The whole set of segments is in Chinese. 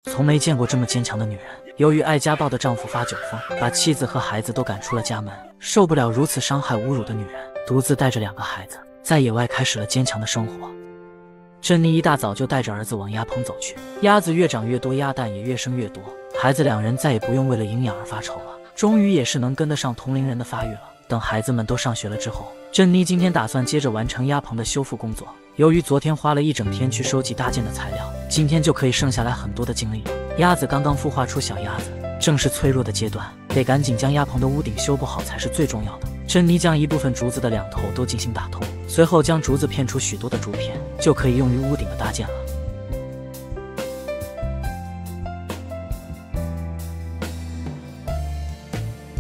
从没见过这么坚强的女人。由于爱家暴的丈夫发酒疯，把妻子和孩子都赶出了家门，受不了如此伤害侮辱的女人，独自带着2个孩子，在野外开始了坚强的生活。珍妮一大早就带着儿子往鸭棚走去，鸭子越长越多，鸭蛋也越生越多，孩子2人再也不用为了营养而发愁了，终于也是能跟得上同龄人的发育了。等孩子们都上学了之后，珍妮今天打算接着完成鸭棚的修复工作。由于昨天花了一整天去收集搭建的材料，今天就可以剩下来很多的精力了。鸭子刚刚孵化出小鸭子，正是脆弱的阶段，得赶紧将鸭棚的屋顶修补好才是最重要的。珍妮将一部分竹子的2头都进行打通，随后将竹子片出许多的竹片，就可以用于屋顶的搭建了。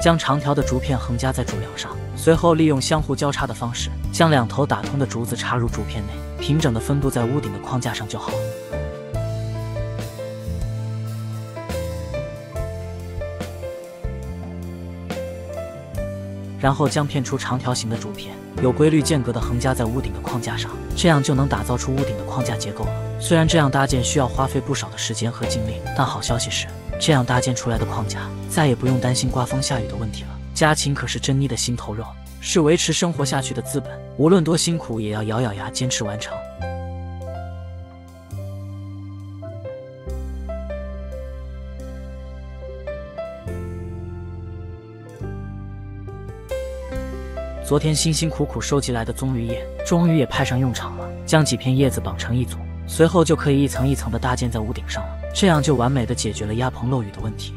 将长条的竹片横加在主梁上，随后利用相互交叉的方式，将2头打通的竹子插入竹片内，平整的分布在屋顶的框架上就好。然后将片出长条形的竹片，有规律间隔的横加在屋顶的框架上，这样就能打造出屋顶的框架结构了。虽然这样搭建需要花费不少的时间和精力，但好消息是，这样搭建出来的框架再也不用担心刮风下雨的问题了。家禽可是珍妮的心头肉，是维持生活下去的资本，无论多辛苦也要咬咬牙坚持完成。昨天辛辛苦苦收集来的棕榈叶，终于也派上用场了。将几片叶子绑成一组，随后就可以一层一层的搭建在屋顶上了，这样就完美的解决了鸭棚漏雨的问题。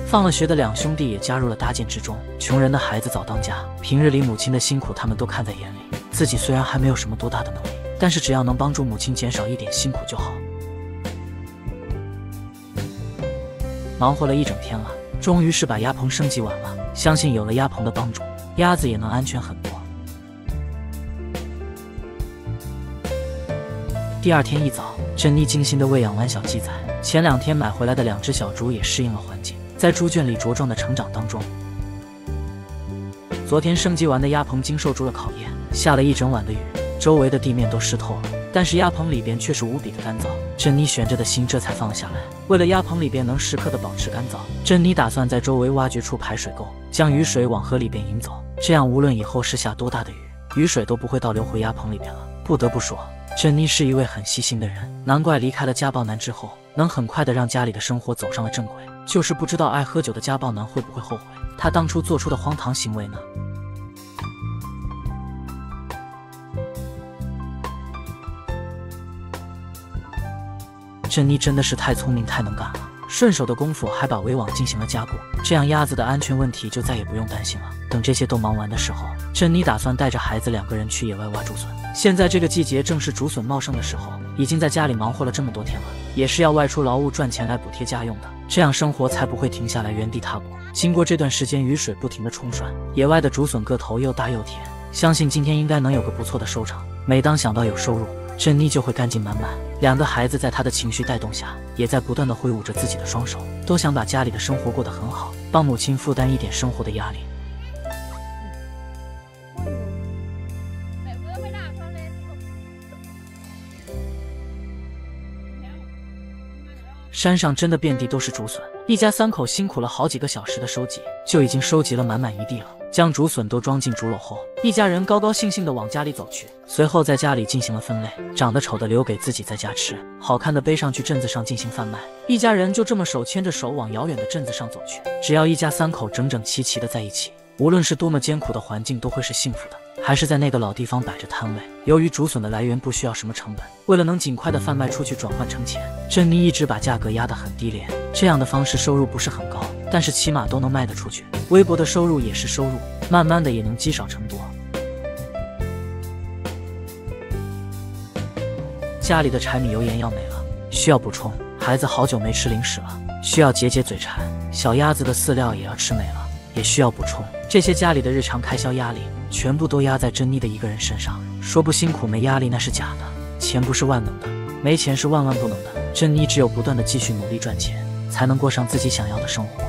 放了学的2兄弟也加入了搭建之中。穷人的孩子早当家，平日里母亲的辛苦他们都看在眼里。自己虽然还没有什么多大的能力，但是只要能帮助母亲减少一点辛苦就好。忙活了一整天了，终于是把鸭棚升级完了。相信有了鸭棚的帮助，鸭子也能安全很多。第2天一早，珍妮精心地喂养完小鸡仔，前2天买回来的2只小猪也适应了环境，在猪圈里茁壮的成长当中。昨天升级完的鸭棚经受住了考验，下了一整晚的雨，周围的地面都湿透了，但是鸭棚里边却是无比的干燥。珍妮悬着的心这才放了下来。为了鸭棚里边能时刻的保持干燥，珍妮打算在周围挖掘出排水沟，将雨水往河里边引走，这样无论以后是下多大的雨，雨水都不会倒流回鸭棚里边了。不得不说，珍妮是一位很细心的人，难怪离开了家暴男之后，能很快的让家里的生活走上了正轨。就是不知道爱喝酒的家暴男会不会后悔他当初做出的荒唐行为呢？珍妮真的是太聪明太能干了，顺手的功夫还把围网进行了加固，这样鸭子的安全问题就再也不用担心了。等这些都忙完的时候，珍妮打算带着孩子2个人去野外挖竹笋。现在这个季节正是竹笋茂盛的时候，已经在家里忙活了这么多天了，也是要外出劳务赚钱来补贴家用的，这样生活才不会停下来原地踏步。经过这段时间雨水不停的冲刷，野外的竹笋个头又大又甜，相信今天应该能有个不错的收场。每当想到有收入，珍妮就会干劲满满。2个孩子在她的情绪带动下，也在不断的挥舞着自己的双手，都想把家里的生活过得很好，帮母亲负担一点生活的压力。山上真的遍地都是竹笋，一家3口辛苦了好几个小时的收集，就已经收集了满满一地了。将竹笋都装进竹篓后，一家人高高兴兴地往家里走去，随后在家里进行了分类，长得丑的留给自己在家吃，好看的背上去镇子上进行贩卖。一家人就这么手牵着手往遥远的镇子上走去。只要一家3口整整齐齐的在一起，无论是多么艰苦的环境都会是幸福的。还是在那个老地方摆着摊位，由于竹笋的来源不需要什么成本，为了能尽快的贩卖出去转换成钱，珍妮一直把价格压得很低廉。这样的方式收入不是很高，但是起码都能卖得出去，微薄的收入也是收入，慢慢的也能积少成多。家里的柴米油盐要没了，需要补充。孩子好久没吃零食了，需要解解嘴馋。小鸭子的饲料也要吃没了，也需要补充。这些家里的日常开销压力全部都压在珍妮的一个人身上，说不辛苦没压力那是假的，钱不是万能的，没钱是万万不能的。珍妮只有不断的继续努力赚钱，才能过上自己想要的生活。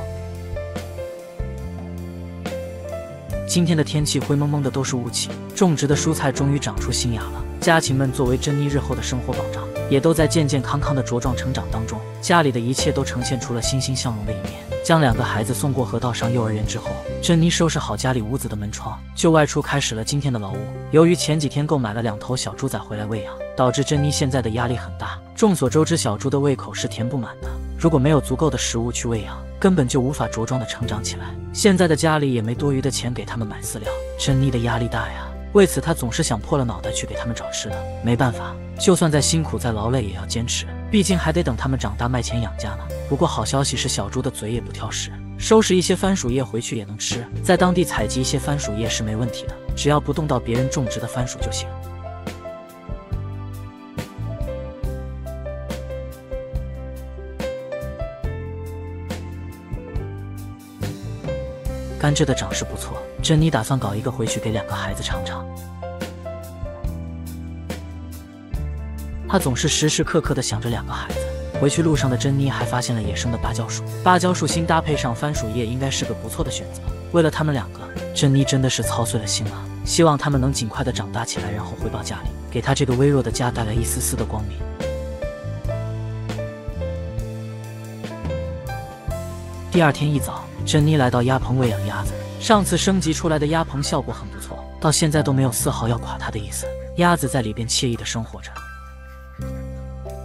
今天的天气灰蒙蒙的都是雾气，种植的蔬菜终于长出新芽了。家禽们作为珍妮日后的生活保障，也都在健健康康的茁壮成长当中。家里的一切都呈现出了欣欣向荣的一面。将2个孩子送过河道上幼儿园之后，珍妮收拾好家里屋子的门窗，就外出开始了今天的劳务。由于前几天购买了2头小猪仔回来喂养，导致珍妮现在的压力很大。众所周知，小猪的胃口是填不满的，如果没有足够的食物去喂养，根本就无法茁壮的成长起来。现在的家里也没多余的钱给他们买饲料，珍妮的压力大呀。为此，她总是想破了脑袋去给他们找吃的。没办法，就算再辛苦再劳累也要坚持，毕竟还得等他们长大卖钱养家呢。不过好消息是，小猪的嘴也不挑食，收拾一些番薯叶回去也能吃，在当地采集一些番薯叶是没问题的，只要不动到别人种植的番薯就行。甘蔗的长势不错，珍妮打算搞一个回去给2个孩子尝尝。她总是时时刻刻地想着2个孩子。回去路上的珍妮还发现了野生的芭蕉树，芭蕉树新搭配上番薯叶，应该是个不错的选择。为了他们2个，珍妮真的是操碎了心了。希望他们能尽快地长大起来，然后回报家里，给她这个微弱的家带来一丝丝的光明。第2天一早，珍妮来到鸭棚喂养鸭子。上次升级出来的鸭棚效果很不错，到现在都没有丝毫要垮它的意思。鸭子在里边惬意地生活着。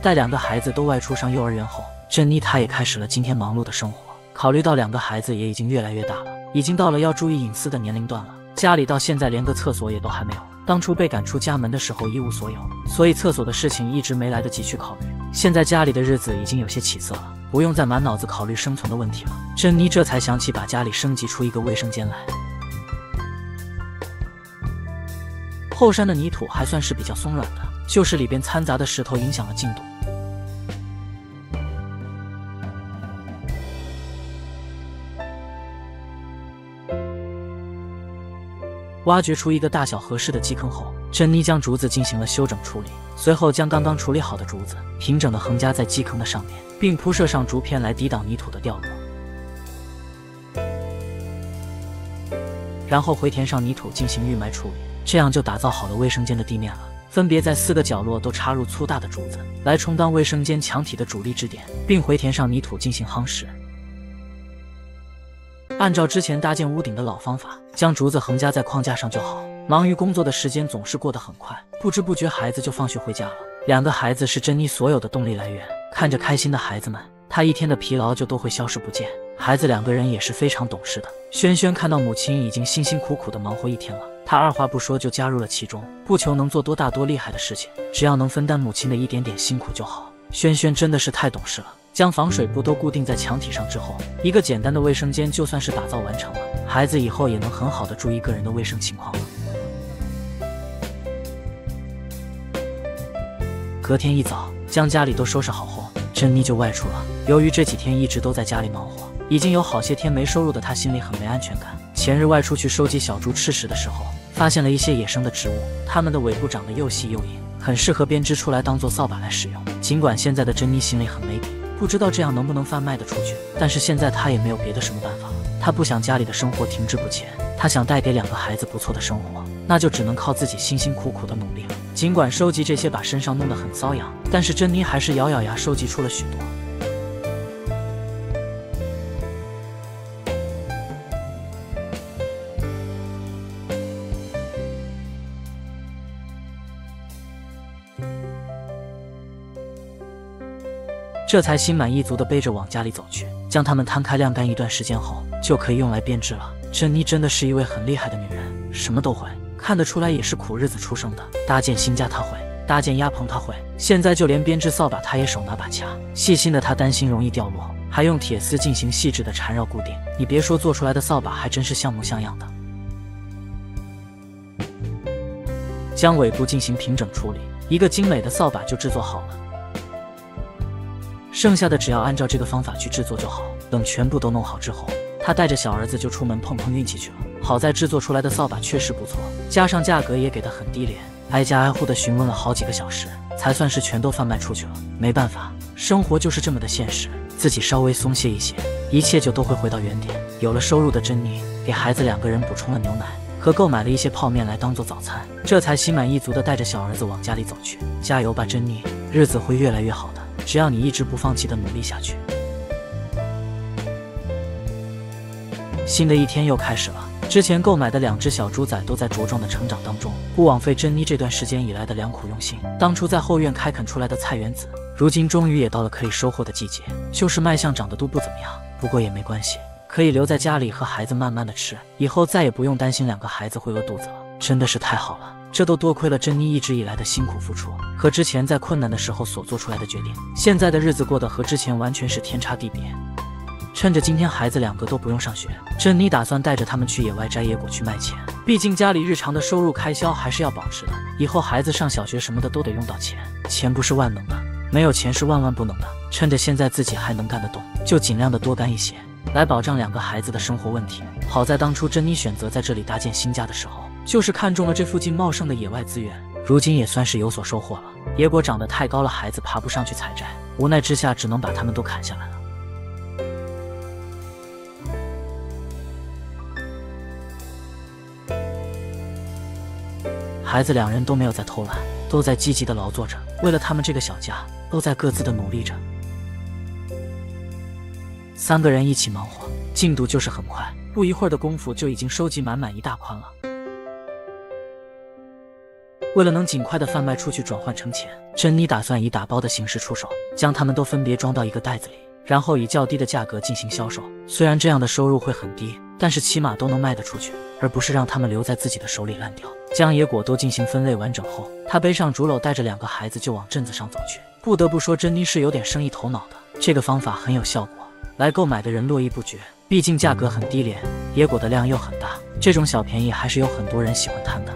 待2个孩子都外出上幼儿园后，珍妮她也开始了今天忙碌的生活。考虑到2个孩子也已经越来越大了，已经到了要注意隐私的年龄段了，家里到现在连个厕所也都还没有。当初被赶出家门的时候一无所有，所以厕所的事情一直没来得及去考虑。现在家里的日子已经有些起色了，不用再满脑子考虑生存的问题了。珍妮这才想起把家里升级出一个卫生间来。后山的泥土还算是比较松软的，就是里边掺杂的石头影响了进度。挖掘出一个大小合适的基坑后，珍妮将竹子进行了修整处理，随后将刚刚处理好的竹子平整的横加在基坑的上面，并铺设上竹片来抵挡泥土的掉落。然后回填上泥土进行预埋处理，这样就打造好了卫生间的地面了。分别在4个角落都插入粗大的竹子，来充当卫生间墙体的主力支点，并回填上泥土进行夯实。按照之前搭建屋顶的老方法，将竹子横加在框架上就好。忙于工作的时间总是过得很快，不知不觉孩子就放学回家了。2个孩子是珍妮所有的动力来源，看着开心的孩子们，她一天的疲劳就都会消失不见。孩子2个人也是非常懂事的。轩轩看到母亲已经辛辛苦苦的忙活一天了，他二话不说就加入了其中，不求能做多大多厉害的事情，只要能分担母亲的一点点辛苦就好。轩轩真的是太懂事了。将防水布都固定在墙体上之后，一个简单的卫生间就算是打造完成了，孩子以后也能很好的注意个人的卫生情况了。隔天一早，将家里都收拾好后，珍妮就外出了。由于这几天一直都在家里忙活，已经有好些天没收入的她心里很没安全感。前日外出去收集小猪吃食的时候，发现了一些野生的植物，它们的尾部长得又细又硬，很适合编织出来当做扫把来使用。尽管现在的珍妮心里很没底，不知道这样能不能贩卖得出去，但是现在她也没有别的什么办法了。她不想家里的生活停滞不前，她想带给2个孩子不错的生活，那就只能靠自己辛辛苦苦的努力了。尽管收集这些把身上弄得很瘙痒，但是珍妮还是咬咬牙收集出了许多。这才心满意足地背着往家里走去，将它们摊开晾干一段时间后，就可以用来编织了。珍妮真的是一位很厉害的女人，什么都会，看得出来也是苦日子出生的。搭建新家她会，搭建鸭棚她会，现在就连编织扫把她也手拿把掐。细心的她担心容易掉落，还用铁丝进行细致的缠绕固定。你别说，做出来的扫把还真是像模像样的。将尾部进行平整处理，一个精美的扫把就制作好了。剩下的只要按照这个方法去制作就好。等全部都弄好之后，他带着小儿子就出门碰碰运气去了。好在制作出来的扫把确实不错，加上价格也给得很低廉，挨家挨户的询问了好几个小时，才算是全都贩卖出去了。没办法，生活就是这么的现实，自己稍微松懈一些，一切就都会回到原点。有了收入的珍妮，给孩子2个人补充了牛奶，和购买了一些泡面来当做早餐，这才心满意足地带着小儿子往家里走去。加油吧，珍妮！日子会越来越好的，只要你一直不放弃的努力下去。新的一天又开始了。之前购买的2只小猪仔都在茁壮的成长当中，不枉费珍妮这段时间以来的良苦用心。当初在后院开垦出来的菜园子，如今终于也到了可以收获的季节。就是卖相长得都不怎么样，不过也没关系，可以留在家里和孩子慢慢的吃，以后再也不用担心2个孩子会饿肚子了。真的是太好了，这都多亏了珍妮一直以来的辛苦付出和之前在困难的时候所做出来的决定。现在的日子过得和之前完全是天差地别。趁着今天孩子2个都不用上学，珍妮打算带着他们去野外摘野果去卖钱。毕竟家里日常的收入开销还是要保持的，以后孩子上小学什么的都得用到钱，钱不是万能的，没有钱是万万不能的。趁着现在自己还能干得动，就尽量的多干一些，来保障2个孩子的生活问题。好在当初珍妮选择在这里搭建新家的时候，就是看中了这附近茂盛的野外资源，如今也算是有所收获了。野果长得太高了，孩子爬不上去采摘，无奈之下只能把它们都砍下来了。孩子2人都没有在偷懒，都在积极的劳作着，为了他们这个小家，都在各自的努力着。3个人一起忙活，进度就是很快，不一会儿的功夫就已经收集满满一大筐了。为了能尽快的贩卖出去转换成钱，珍妮打算以打包的形式出手，将它们都分别装到一个袋子里，然后以较低的价格进行销售。虽然这样的收入会很低，但是起码都能卖得出去，而不是让它们留在自己的手里烂掉。将野果都进行分类完整后，他背上竹篓，带着2个孩子就往镇子上走去。不得不说，珍妮是有点生意头脑的，这个方法很有效果，来购买的人络绎不绝。毕竟价格很低廉，野果的量又很大，这种小便宜还是有很多人喜欢贪的。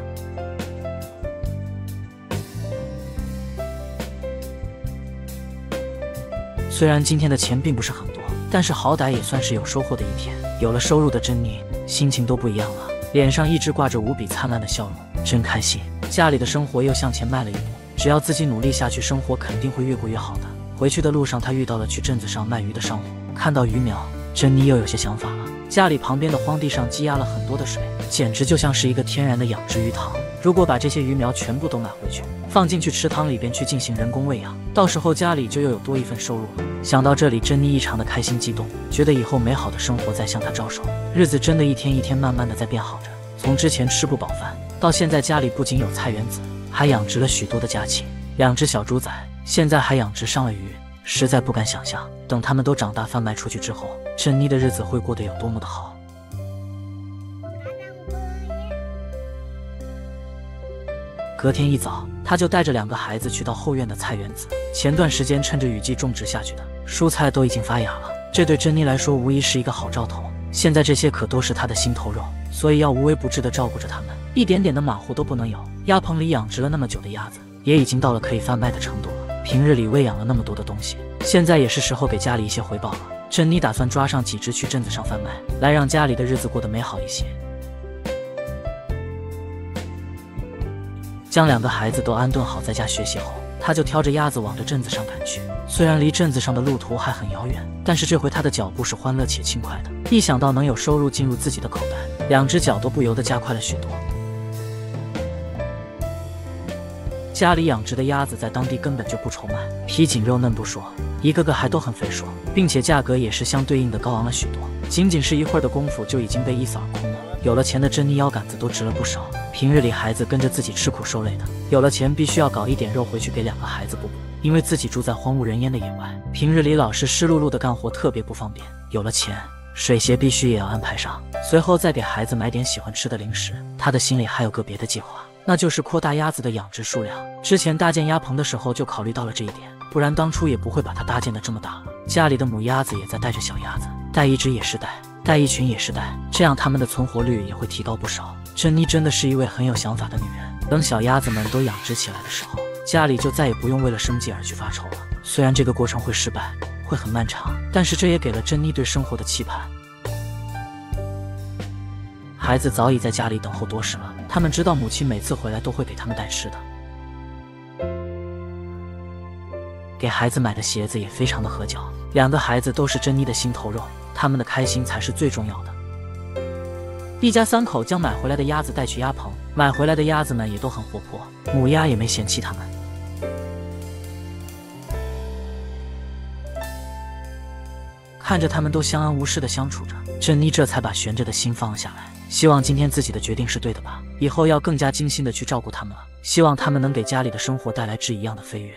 虽然今天的钱并不是很多，但是好歹也算是有收获的一天。有了收入的珍妮，心情都不一样了，脸上一直挂着无比灿烂的笑容，真开心。家里的生活又向前迈了一步，只要自己努力下去，生活肯定会越过越好的。回去的路上，他遇到了去镇子上卖鱼的商户，看到鱼苗，珍妮又有些想法了。家里旁边的荒地上积压了很多的水，简直就像是一个天然的养殖鱼塘。如果把这些鱼苗全部都买回去，放进去池塘里边去进行人工喂养，到时候家里就又有多一份收入了。想到这里，珍妮异常的开心激动，觉得以后美好的生活在向她招手。日子真的一天一天慢慢的在变好着，从之前吃不饱饭，到现在家里不仅有菜园子，还养殖了许多的家禽，2只小猪仔，现在还养殖上了鱼。实在不敢想象，等他们都长大贩卖出去之后，珍妮的日子会过得有多么的好。隔天一早，他就带着2个孩子去到后院的菜园子。前段时间趁着雨季种植下去的蔬菜都已经发芽了，这对珍妮来说无疑是一个好兆头。现在这些可都是她的心头肉，所以要无微不至地照顾着它们，一点点的马虎都不能有。鸭棚里养殖了那么久的鸭子，也已经到了可以贩卖的程度了。平日里喂养了那么多的东西，现在也是时候给家里一些回报了。珍妮打算抓上几只去镇子上贩卖，来让家里的日子过得美好一些。将2个孩子都安顿好在家学习后，他就挑着鸭子往着镇子上赶去。虽然离镇子上的路途还很遥远，但是这回他的脚步是欢乐且轻快的。一想到能有收入进入自己的口袋，2只脚都不由得加快了许多。家里养殖的鸭子在当地根本就不愁卖，皮紧肉嫩不说，一个个还都很肥硕，并且价格也是相对应的高昂了许多。仅仅是一会儿的功夫就已经被一扫而空了。有了钱的珍妮腰杆子都直了不少，平日里孩子跟着自己吃苦受累的，有了钱必须要搞一点肉回去给2个孩子补补。因为自己住在荒无人烟的野外，平日里老是湿漉漉的干活特别不方便，有了钱水鞋必须也要安排上，随后再给孩子买点喜欢吃的零食。他的心里还有个别的计划，那就是扩大鸭子的养殖数量。之前搭建鸭棚的时候就考虑到了这一点，不然当初也不会把它搭建的这么大了。家里的母鸭子也在带着小鸭子，带一只也是带，带一群也是带，这样它们的存活率也会提高不少。珍妮真的是一位很有想法的女人，等小鸭子们都养殖起来的时候，家里就再也不用为了生计而去发愁了。虽然这个过程会失败，会很漫长，但是这也给了珍妮对生活的期盼。孩子早已在家里等候多时了，他们知道母亲每次回来都会给他们带吃的。给孩子买的鞋子也非常的合脚，2个孩子都是珍妮的心头肉，他们的开心才是最重要的。一家3口将买回来的鸭子带去鸭棚，买回来的鸭子们也都很活泼，母鸭也没嫌弃它们。看着他们都相安无事的相处着，珍妮这才把悬着的心放了下来。希望今天自己的决定是对的吧，以后要更加精心的去照顾他们了。希望他们能给家里的生活带来质一样的飞跃。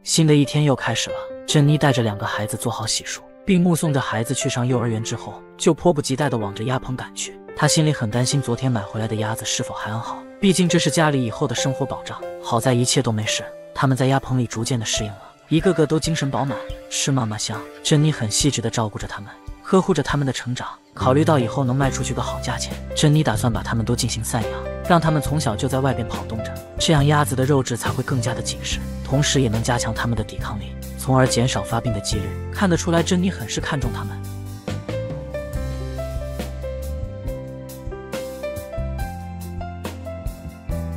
新的一天又开始了，珍妮带着2个孩子做好洗漱，并目送着孩子去上幼儿园之后，就迫不及待地往着鸭棚赶去。她心里很担心昨天买回来的鸭子是否还安好，毕竟这是家里以后的生活保障。好在一切都没事，他们在鸭棚里逐渐地适应了，一个个都精神饱满，吃嘛嘛香。珍妮很细致地照顾着他们，呵护着他们的成长。考虑到以后能卖出去个好价钱，珍妮打算把他们都进行散养，让他们从小就在外边跑动着，这样鸭子的肉质才会更加的紧实，同时也能加强他们的抵抗力，从而减少发病的几率。看得出来，珍妮很是看重他们。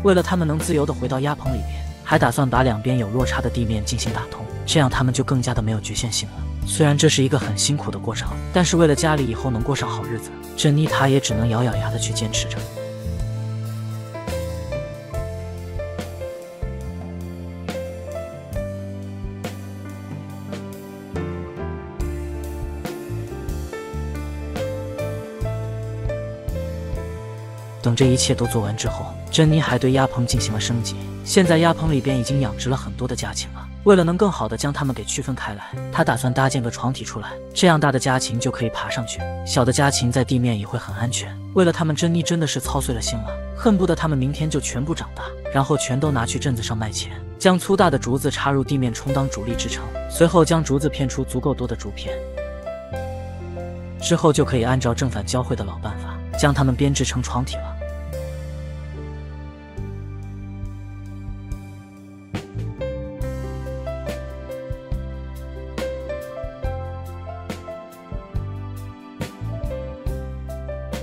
为了他们能自由地回到鸭棚里面，还打算把两边有落差的地面进行打通，这样他们就更加的没有局限性了。虽然这是一个很辛苦的过程，但是为了家里以后能过上好日子，珍妮她也只能咬咬牙的去坚持着。等这一切都做完之后，珍妮还对鸭棚进行了升级。现在鸭棚里边已经养殖了很多的家禽了，为了能更好的将它们给区分开来，她打算搭建个床体出来，这样大的家禽就可以爬上去，小的家禽在地面也会很安全。为了它们，珍妮真的是操碎了心了，恨不得它们明天就全部长大，然后全都拿去镇子上卖钱，将粗大的竹子插入地面充当主力支撑，随后将竹子片出足够多的竹片，之后就可以按照正反交汇的老办法，将它们编制成床体了。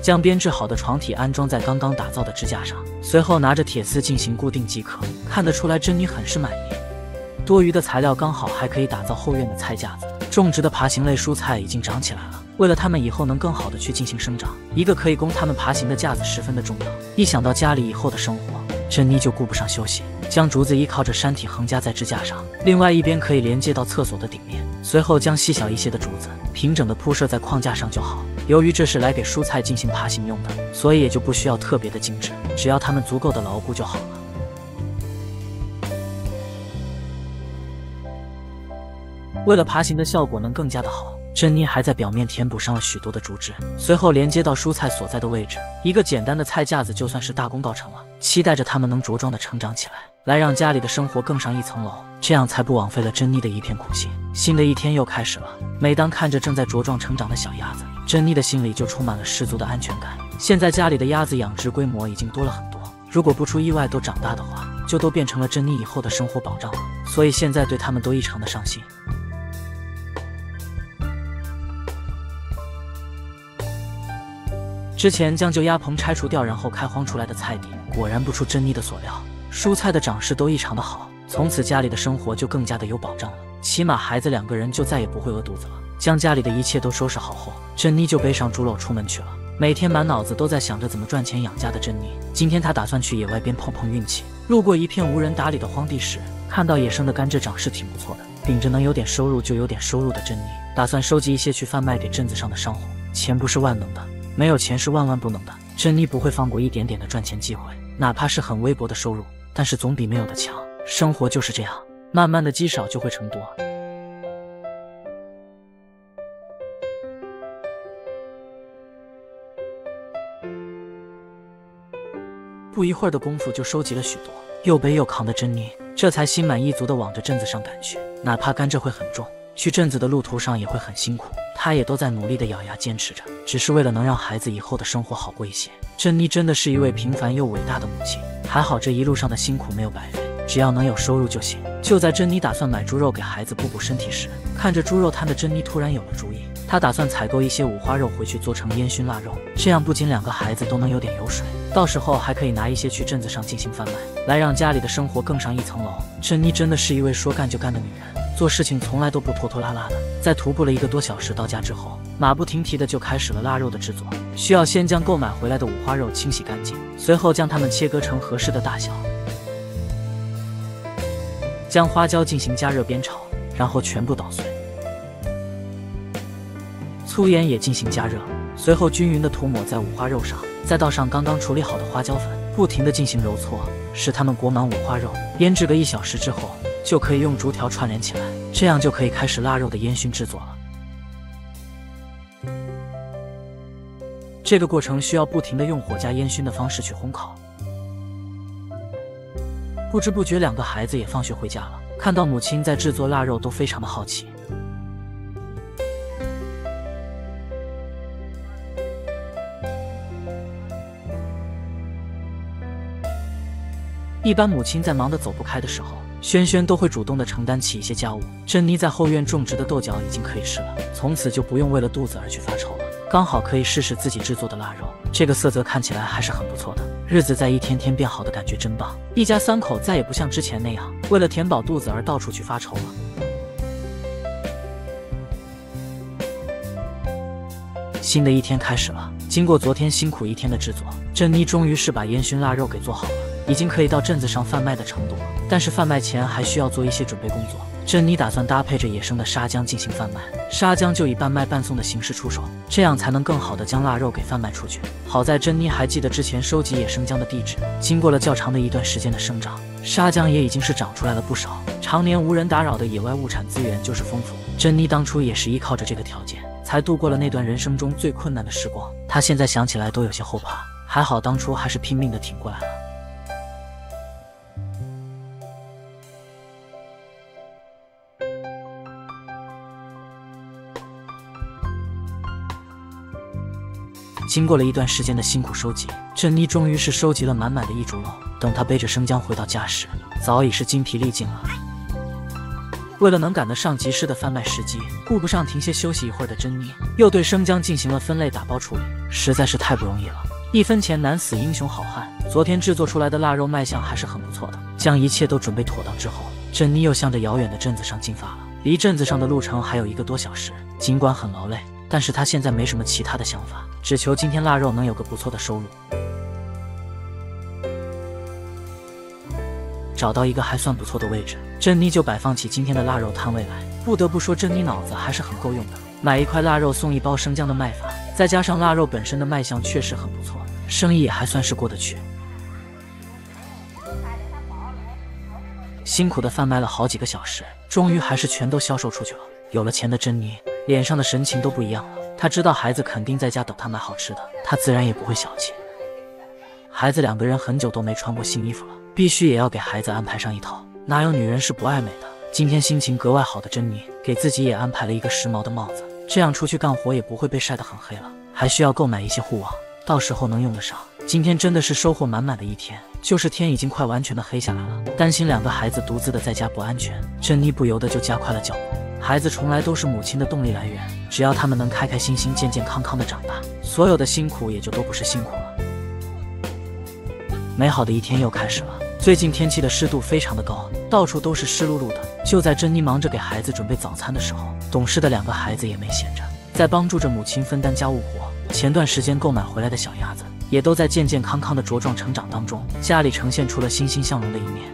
将编制好的床体安装在刚刚打造的支架上，随后拿着铁丝进行固定即可。看得出来，珍妮很是满意。多余的材料刚好还可以打造后院的菜架子。种植的爬行类蔬菜已经长起来了，为了它们以后能更好的去进行生长，一个可以供它们爬行的架子十分的重要。一想到家里以后的生活，珍妮就顾不上休息，将竹子依靠着山体横加在支架上，另外一边可以连接到厕所的顶面，随后将细小一些的竹子平整的铺设在框架上就好。由于这是来给蔬菜进行爬行用的，所以也就不需要特别的精致，只要它们足够的牢固就好了。为了爬行的效果能更加的好，珍妮还在表面填补上了许多的竹枝，随后连接到蔬菜所在的位置，一个简单的菜架子就算是大功告成了。期待着它们能茁壮的成长起来，来让家里的生活更上一层楼，这样才不枉费了珍妮的一片苦心。新的一天又开始了，每当看着正在茁壮成长的小鸭子，珍妮的心里就充满了十足的安全感。现在家里的鸭子养殖规模已经多了很多，如果不出意外都长大的话，就都变成了珍妮以后的生活保障了，所以现在对它们都异常的上心。之前将旧鸭棚拆除掉，然后开荒出来的菜地，果然不出珍妮的所料，蔬菜的长势都异常的好。从此家里的生活就更加的有保障了，起码孩子2个人就再也不会饿肚子了。将家里的一切都收拾好后，珍妮就背上猪肉出门去了。每天满脑子都在想着怎么赚钱养家的珍妮，今天她打算去野外边碰碰运气。路过一片无人打理的荒地时，看到野生的甘蔗长势挺不错的，秉着能有点收入就有点收入的珍妮，打算收集一些去贩卖给镇子上的商户。钱不是万能的，没有钱是万万不能的，珍妮不会放过一点点的赚钱机会，哪怕是很微薄的收入，但是总比没有的强。生活就是这样，慢慢的积少就会成多。不一会儿的功夫就收集了许多，又背又扛的珍妮这才心满意足地往着镇子上赶去。哪怕甘蔗会很重，去镇子的路途上也会很辛苦，她也都在努力地咬牙坚持着，只是为了能让孩子以后的生活好过一些。珍妮真的是一位平凡又伟大的母亲，还好这一路上的辛苦没有白费，只要能有收入就行。就在珍妮打算买猪肉给孩子补补身体时，看着猪肉摊的珍妮突然有了主意，她打算采购一些五花肉回去做成烟熏腊肉，这样不仅2个孩子都能有点油水，到时候还可以拿一些去镇子上进行贩卖，来让家里的生活更上一层楼。珍妮真的是一位说干就干的女人，做事情从来都不拖拖拉拉的。在徒步了1个多小时到家之后，马不停蹄的就开始了腊肉的制作。需要先将购买回来的五花肉清洗干净，随后将它们切割成合适的大小，将花椒进行加热煸炒，然后全部捣碎。粗盐也进行加热，随后均匀地涂抹在五花肉上，再倒上刚刚处理好的花椒粉，不停地进行揉搓，使它们裹满五花肉。腌制个1小时之后，就可以用竹条串联起来，这样就可以开始腊肉的烟熏制作了。这个过程需要不停地用火加烟熏的方式去烘烤。不知不觉2个孩子也放学回家了，看到母亲在制作腊肉都非常的好奇。一般母亲在忙得走不开的时候，轩轩都会主动地承担起一些家务。珍妮在后院种植的豆角已经可以吃了，从此就不用为了肚子而去发愁了，刚好可以试试自己制作的腊肉。这个色泽看起来还是很不错的，日子在一天天变好的感觉真棒。一家3口再也不像之前那样为了填饱肚子而到处去发愁了。新的一天开始了，经过昨天辛苦一天的制作，珍妮终于是把烟熏腊肉给做好了，已经可以到镇子上贩卖的程度了。但是贩卖前还需要做一些准备工作。珍妮打算搭配着野生的沙姜进行贩卖，沙姜就以半卖半送的形式出售，这样才能更好的将腊肉给贩卖出去。好在珍妮还记得之前收集野生姜的地址，经过了较长的一段时间的生长，沙姜也已经是长出来了不少。常年无人打扰的野外物产资源就是丰富，珍妮当初也是依靠着这个条件，才度过了那段人生中最困难的时光。她现在想起来都有些后怕，还好当初还是拼命的挺过来了。经过了一段时间的辛苦收集，珍妮终于是收集了满满的1竹篓。等她背着生姜回到家时，早已是精疲力尽了。为了能赶得上集市的贩卖时机，顾不上停歇休息一会儿的珍妮，又对生姜进行了分类打包处理，实在是太不容易了。1分钱难死英雄好汉，昨天制作出来的腊肉卖相还是很不错的。将一切都准备妥当之后，珍妮又向着遥远的镇子上进发了。离镇子上的路程还有1个多小时，尽管很劳累，但是她现在没什么其他的想法，只求今天腊肉能有个不错的收入。找到一个还算不错的位置，珍妮就摆放起今天的腊肉摊位来。不得不说，珍妮脑子还是很够用的，买1块腊肉送1包生姜的卖法，再加上腊肉本身的卖相确实很不错，生意也还算是过得去。辛苦的贩卖了好几个小时，终于还是全都销售出去了。有了钱的珍妮脸上的神情都不一样了，她知道孩子肯定在家等她买好吃的，她自然也不会小气。孩子2个人很久都没穿过新衣服了，必须也要给孩子安排上一套。哪有女人是不爱美的？今天心情格外好的珍妮给自己也安排了一个时髦的帽子，这样出去干活也不会被晒得很黑了。还需要购买一些护网，到时候能用得上。今天真的是收获满满的一天，就是天已经快完全的黑下来了。担心2个孩子独自的在家不安全，珍妮不由得就加快了脚步。孩子从来都是母亲的动力来源，只要他们能开开心心、健健康康的长大，所有的辛苦也就都不是辛苦了。美好的一天又开始了。最近天气的湿度非常的高，到处都是湿漉漉的。就在珍妮忙着给孩子准备早餐的时候，懂事的2个孩子也没闲着，在帮助着母亲分担家务活。前段时间购买回来的小鸭子也都在健健康康的茁壮成长当中，家里呈现出了欣欣向荣的一面。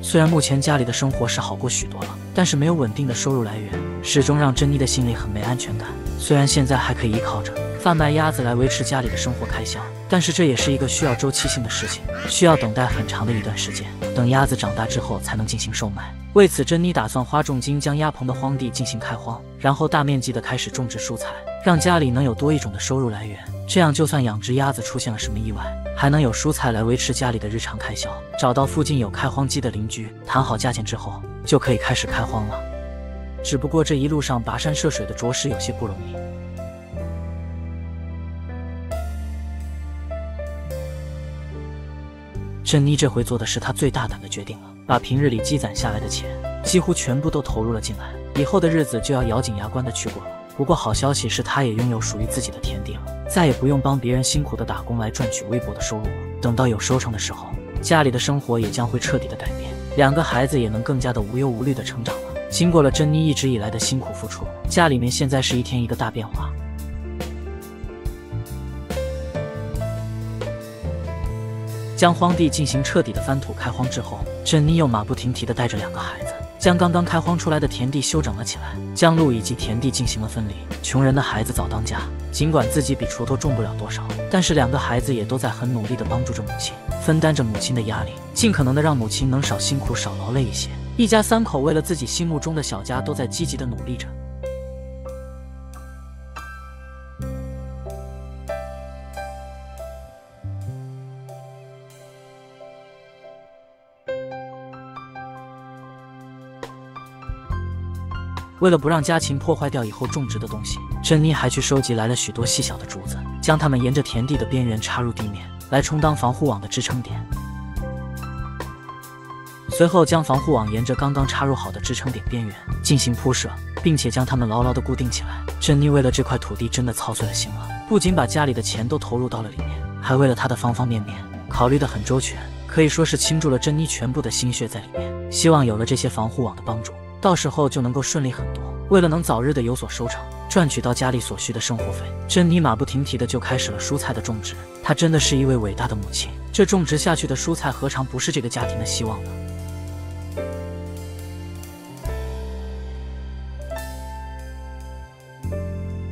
虽然目前家里的生活是好过许多了，但是没有稳定的收入来源，始终让珍妮的心里很没安全感。虽然现在还可以依靠着贩卖鸭子来维持家里的生活开销，但是这也是一个需要周期性的事情，需要等待很长的一段时间，等鸭子长大之后才能进行售卖。为此，珍妮打算花重金将鸭棚的荒地进行开荒，然后大面积的开始种植蔬菜，让家里能有多一种的收入来源。这样就算养殖鸭子出现了什么意外，还能有蔬菜来维持家里的日常开销。找到附近有开荒机的邻居，谈好价钱之后，就可以开始开荒了。只不过这一路上跋山涉水的，着实有些不容易。珍妮这回做的是她最大胆的决定了，把平日里积攒下来的钱几乎全部都投入了进来，以后的日子就要咬紧牙关的去过了。不过好消息是，她也拥有属于自己的田地了，再也不用帮别人辛苦的打工来赚取微薄的收入了。等到有收成的时候，家里的生活也将会彻底的改变，2个孩子也能更加的无忧无虑的成长了。经过了珍妮一直以来的辛苦付出，家里面现在是一天一个大变化。将荒地进行彻底的翻土开荒之后，珍妮又马不停蹄地带着2个孩子，将刚刚开荒出来的田地修整了起来，将路以及田地进行了分离。穷人的孩子早当家，尽管自己比锄头重不了多少，但是2个孩子也都在很努力地帮助着母亲，分担着母亲的压力，尽可能的让母亲能少辛苦少劳累一些。一家3口为了自己心目中的小家都在积极地努力着。为了不让家禽破坏掉以后种植的东西，珍妮还去收集来了许多细小的竹子，将它们沿着田地的边缘插入地面，来充当防护网的支撑点。随后将防护网沿着刚刚插入好的支撑点边缘进行铺设，并且将它们牢牢地固定起来。珍妮为了这块土地真的操碎了心了，不仅把家里的钱都投入到了里面，还为了她的方方面面考虑得很周全，可以说是倾注了珍妮全部的心血在里面。希望有了这些防护网的帮助，到时候就能够顺利很多。为了能早日的有所收成，赚取到家里所需的生活费，珍妮马不停蹄的就开始了蔬菜的种植。她真的是一位伟大的母亲，这种植下去的蔬菜何尝不是这个家庭的希望呢？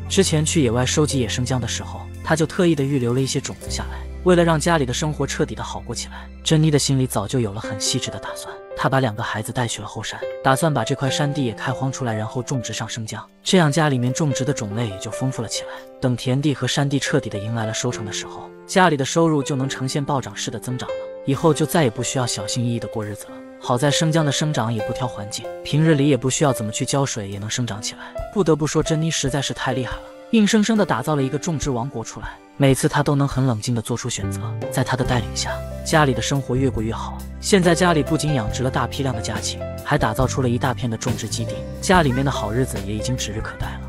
之前去野外收集野生姜的时候，她就特意的预留了一些种子下来，为了让家里的生活彻底的好过起来，珍妮的心里早就有了很细致的打算。她把2个孩子带去了后山，打算把这块山地也开荒出来，然后种植上生姜，这样家里面种植的种类也就丰富了起来。等田地和山地彻底的迎来了收成的时候，家里的收入就能呈现暴涨式的增长了，以后就再也不需要小心翼翼的过日子了。好在生姜的生长也不挑环境，平日里也不需要怎么去浇水也能生长起来。不得不说，珍妮实在是太厉害了，硬生生的打造了一个种植王国出来。每次她都能很冷静的做出选择，在她的带领下，家里的生活越过越好。现在家里不仅养殖了大批量的家禽，还打造出了一大片的种植基地，家里面的好日子也已经指日可待了。